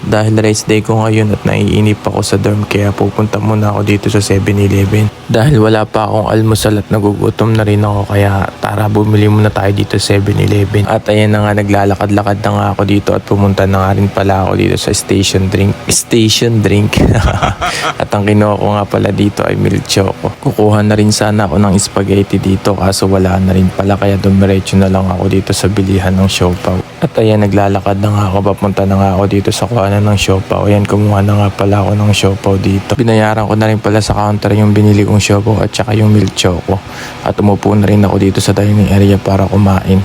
Dahil rest day ko ngayon at naiinip ako sa dorm kaya pupunta muna ako dito sa 7-Eleven. Dahil wala pa akong almusal at nagugutom na rin ako kaya tara bumili muna tayo dito sa 7-Eleven. At ayan na nga naglalakad-lakad na nga ako dito at pumunta na nga rin pala ako dito sa station drink. At ang kinuha ko nga pala dito ay milk choco. Kukuha na rin sana ako ng spaghetti dito kaso wala na rin pala kaya dumiretso na lang ako dito sa bilihan ng siopaw. At ayan naglalakad na nga ako papunta na nga ako dito sa kuhanan ng siopaw. Ayan kumuha na nga pala ako ng siopaw dito. Binayaran ko na rin pala sa counter yung binili kong siopaw at saka yung milk choco. At umupo na rin ako dito sa dining area para kumain.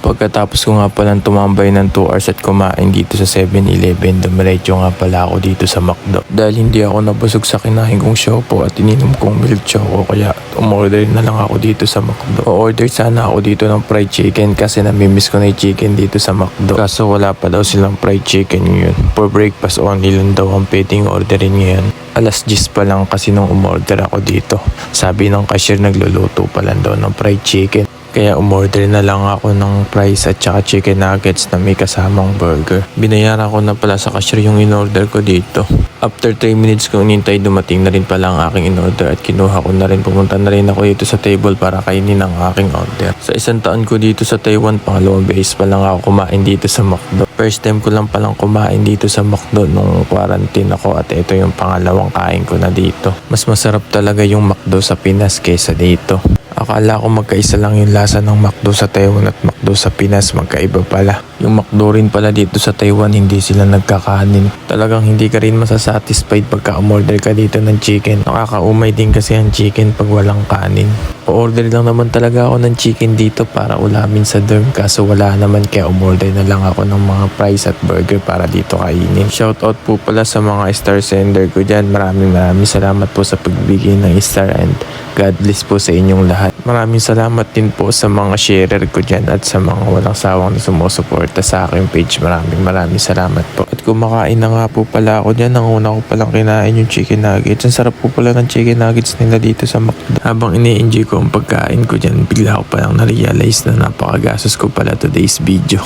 Pagkatapos ko nga palang tumambay ng 2 hours at kumain dito sa 7-Eleven, dumiretso nga pala ako dito sa McDo. Dahil hindi ako nabusog sa kinain kong siopaw at ininom kong milk choco kaya umorder na lang ako dito sa McDo. O-order sana ako dito ng fried chicken kasi namimiss ko na yung chicken dito sa McDo. Kaso wala pa daw silang fried chicken ngayon. For breakfast only lang daw ang pwedeng orderin ngayon. Alas 10 pa lang kasi nung umorder ako dito. Sabi ng cashier nagluluto pa lang daw ng fried chicken. Kaya umorder na lang ako ng fries at saka chicken nuggets na may kasamang burger. Binayaran ko na pala sa cashier yung in-order ko dito. After 3 minutes kong inintay dumating na rin pala ang aking in-order at kinuha ko na rin. Pumunta na rin ako dito sa table para kainin ang aking order. Sa isang taon ko dito sa Taiwan, pangalawang beses pa lang ako kumain dito sa McDo. First time ko lang palang kumain dito sa McDo nung quarantine ako at ito yung pangalawang kain ko na dito. Mas masarap talaga yung McDo sa Pinas kaysa dito. Akala ko magkaisa lang yung lasa ng McDo sa Taiwan at McDo sa Pinas, magkaiba pala. Yung McDo rin pala dito sa Taiwan, hindi sila nagkakanin. Talagang hindi ka rin masasatisfied pagka umorder ka dito ng chicken. Nakakaumay din kasi ang chicken pag walang kanin. O-order lang naman talaga ako ng chicken dito para ulamin sa dorm kaso wala naman kaya umorder na lang ako ng mga fries at burger para dito kainin. Shoutout po pala sa mga star sender ko dyan. Maraming salamat po sa pagbigay ng star and God bless po sa inyong lahat. Maraming salamat din po sa mga sharer ko dyan at sa mga walang sawang na sumusuporta sa aking page. Maraming salamat po. At kumakain na nga po pala ako dyan. Ang una ko palang kinain yung chicken nuggets. Ang sarap po pala ng chicken nuggets nila dito sa McDo. Habang ini-enjoy ko ang pagkain ko dyan, bigla ko palang na-realize na napakagastos ko pala today's video.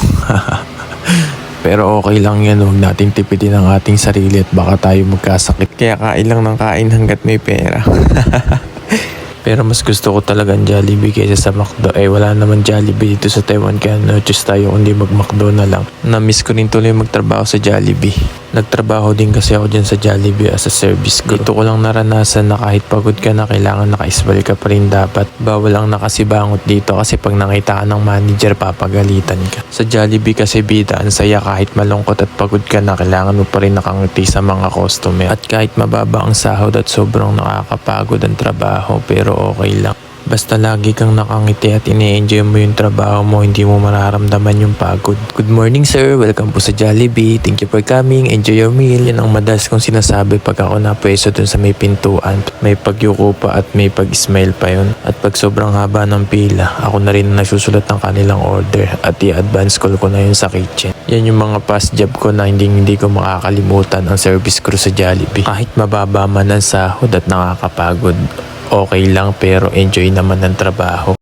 Pero okay lang yan, huwag nating tipidin ang ating sarili at baka tayo magkasakit. Kaya kain lang ng kain hanggat may pera. Pero mas gusto ko talagang Jollibee kaysa sa McDo. Wala naman Jollibee dito sa Taiwan kaya no-choose tayo kundi mag-McDo na lang. Na-miss ko rin tuloy magtrabaho sa Jollibee. Nagtrabaho din kasi ako dyan sa Jollibee as a service crew. Dito ko lang naranasan na kahit pagod ka na kailangan naka-isbal ka pa rin dapat. Bawal lang nakasibangot dito kasi pag nakita ka ng manager papagalitan ka. Sa Jollibee kasi bida, ang saya kahit malungkot at pagod ka na kailangan mo pa rin nakangiti sa mga customer. At kahit mababa ang sahod at sobrang nakakapagod ang trabaho pero okay lang. Basta lagi kang nakangiti at ini-enjoy mo yung trabaho mo, hindi mo mararamdaman yung pagod. Good morning sir, welcome po sa Jollibee. Thank you for coming, enjoy your meal. Yan ang madalas kong sinasabi pag ako napwesto dun sa may pintuan. May pagyuko pa at may pag-smile pa yun. At pag sobrang haba ng pila, ako na rin nasusulat ng kanilang order at i-advance call ko na yun sa kitchen. Yan yung mga past job ko na hindi ko makakalimutan ang service crew sa Jollibee. Kahit mababa man ang sahod at nakakapagod, okay lang pero enjoy naman ng trabaho.